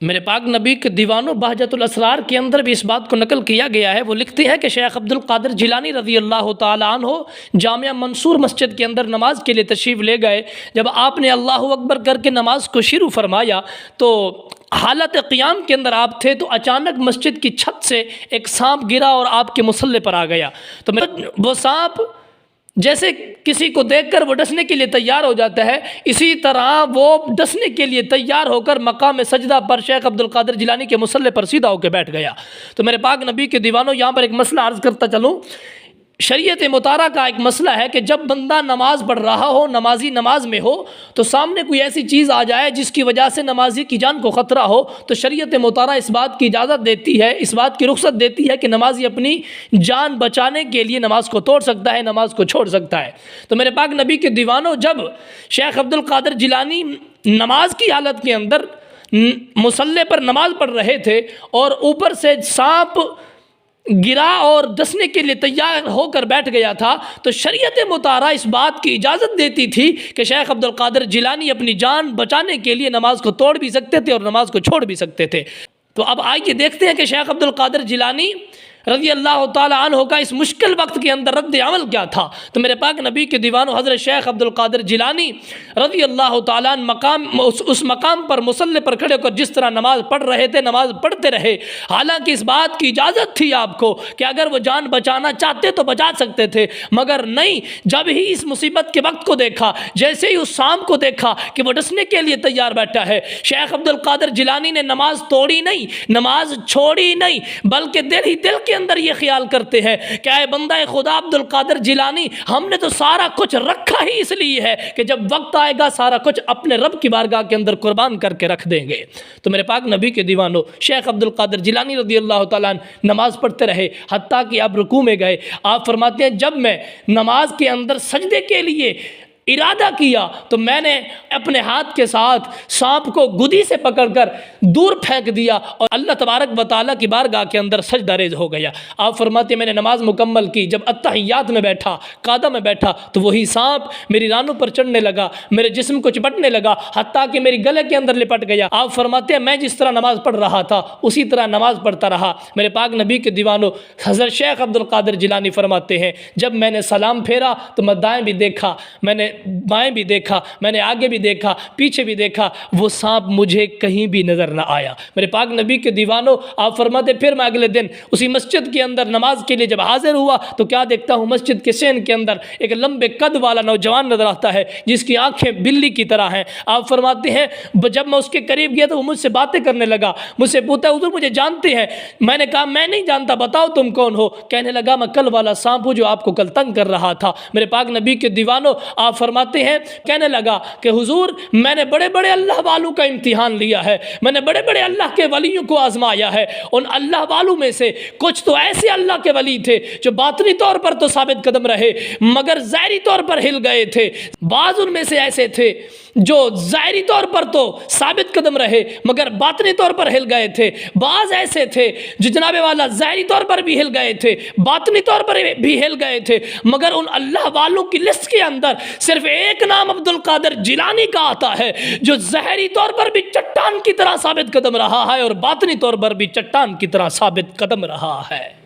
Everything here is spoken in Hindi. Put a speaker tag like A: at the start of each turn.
A: मेरे पाक नबी के दीवानों बहजतुल असरार के अंदर भी इस बात को नकल किया गया है। वो लिखते हैं कि शेख अब्दुल कादिर जिलानी रज़ी अल्लाह ताला अन्हो जामिया मंसूर मस्जिद के अंदर नमाज के लिए तशरीफ़ ले गए। जब आपने अल्लाहु अकबर करके नमाज को शुरू फरमाया तो हालत क़ियाम के अंदर आप थे, तो अचानक मस्जिद की छत से एक सांप गिरा और आपके मुसल्ले पर आ गया। तो वो सांप जैसे किसी को देखकर वो डसने के लिए तैयार हो जाता है, इसी तरह वो डसने के लिए तैयार होकर मकाम सजदा पर शेख अब्दुल कादिर जिलानी के मुसल्ले पर सीधा होकर बैठ गया। तो मेरे पाक नबी के दीवानों, यहाँ पर एक मसला अर्ज़ करता चलूँ। शरीयत मुतारा का एक मसला है कि जब बंदा नमाज पढ़ रहा हो, नमाजी नमाज में हो, तो सामने कोई ऐसी चीज़ आ जाए जिसकी वजह से नमाजी की जान को ख़तरा हो, तो शरीयत मुतारा इस बात की इजाज़त देती है, इस बात की रुख्सत देती है कि नमाजी अपनी जान बचाने के लिए नमाज को तोड़ सकता है, नमाज को छोड़ सकता है। तो मेरे पाक नबी के दीवानों, जब शेख अब्दुल कादिर जिलानी नमाज की हालत के अंदर मुसल्ले पर नमाज पढ़ रहे थे और ऊपर से सांप गिरा और डसने के लिए तैयार होकर बैठ गया था, तो शरीयत मुतारा इस बात की इजाज़त देती थी कि शेख अब्दुल कादिर जिलानी अपनी जान बचाने के लिए नमाज को तोड़ भी सकते थे और नमाज को छोड़ भी सकते थे। तो अब आइए देखते हैं कि शेख अब्दुल कादिर जिलानी रज़ी अल्लाह ताला अन्हु का इस मुश्किल वक्त के अंदर रद्द अमल क्या था। तो मेरे पाक नबी के दीवानों, हज़रत शेख अब्दुल कादिर जिलानी रज़ी अल्लाह ताला अन्हु उस मकाम पर मुसल्ले पर खड़े होकर जिस तरह नमाज पढ़ रहे थे, नमाज पढ़ते रहे। हालांकि इस बात की इजाज़त थी आपको कि अगर वो जान बचाना चाहते तो बचा सकते थे, मगर नहीं। जब ही इस मुसीबत के वक्त को देखा, जैसे ही उस शाम को देखा कि वो डसने के लिए तैयार बैठा है, शेख अब्दुल कादिर जिलानी ने नमाज तोड़ी नहीं, नमाज छोड़ी नहीं, बल्कि दिल ही दिल अंदर ये ख्याल करते हैं क्या है बंदा खुदा अब्दुल कादिर जिलानी, हमने तो सारा कुछ रखा ही इसलिए है कि जब वक्त आएगा सारा कुछ अपने रब की बारगाह के अंदर कुर्बान करके रख देंगे। तो मेरे पाक नबी के दीवानों, शेख अब्दुल कादिर जिलानी रज़ी अल्लाह ताला अन्हु नमाज पढ़ते रहे, हत्ता कि आप रुकू में गए। आप फरमाते हैं जब मैं नमाज के अंदर सजदे के लिए इरादा किया तो मैंने अपने हाथ के साथ सांप को गुदी से पकड़कर दूर फेंक दिया और अल्लाह तबारक व तआला की बारगाह के अंदर सजदा रेज़ हो गया। आप फरमाते मैंने नमाज मुकम्मल की, जब अत्तहियात में बैठा, कादा में बैठा, तो वही सांप मेरी रानों पर चढ़ने लगा, मेरे जिस्म को चिपटने लगा, हत्ता कि मेरी गले के अंदर लिपट गया। आप फरमाते हैं मैं जिस तरह नमाज पढ़ रहा था उसी तरह नमाज पढ़ता रहा। मेरे पाक नबी के दीवानों, हज़रत शेख अब्दुल कादिर जिलानी फरमाते हैं जब मैंने सलाम फेरा तो मैं दाएँ भी देखा, मैंने बाएं भी देखा, मैंने आगे भी देखा, पीछे भी देखा, वो सांप मुझे कहीं भी नज़र ना आया। मेरे पाक नबी के दीवानों, आप फरमाते फिर मैं अगले दिन उसी मस्जिद के अंदर नमाज के लिए जब हाजिर हुआ तो क्या देखता हूँ, मस्जिद के सेन के अंदर एक लंबे कद वाला नौजवान नज़र आता है जिसकी आंखें बिल्ली की तरह हैं। आप फरमाते हैं जब मैं उसके करीब गया तो वो मुझसे बातें करने लगा, मुझसे पूछता हुजूर मुझे जानते हैं? मैंने कहा मैं नहीं जानता, बताओ तुम कौन हो? कहने लगा मैं कल वाला सांप हूँ जो आपको कल तंग कर रहा था। मेरे पाक नबी के दीवानों, आप फरमाते हैं कहने लगा कि हुजूर मैंने बड़े बड़े अल्लाह वालों का इम्तिहान लिया है, मैंने बड़े बड़े अल्लाह के वलियों को आजमाया है। उन अल्लाह वालों में से कुछ तो ऐसे अल्लाह के वली थे जो बातनी तौर पर तो साबित कदम रहे मगर ज़ाहिरी तौर पर हिल गए थे। बाज़ उनमें से ऐसे थे जो ज़ाहिरी तौर पर तो साबित कदम रहे मगर बातनी तौर पर हिल गए थे। बाज़ ऐसे थे जो जनाबे वाला ज़ाहिरी तौर पर भी हिल गए थे, बातनी तौर पर भी हिल गए थे, मगर उन अल्लाह वालों की लिस्ट के अंदर सिर्फ एक नाम अब्दुल कादिर जिलानी का आता है जो ज़ाहिरी तौर पर भी चट्टान की तरह साबित कदम रहा है और बातनी तौर पर भी चट्टान की तरह साबित कदम रहा है।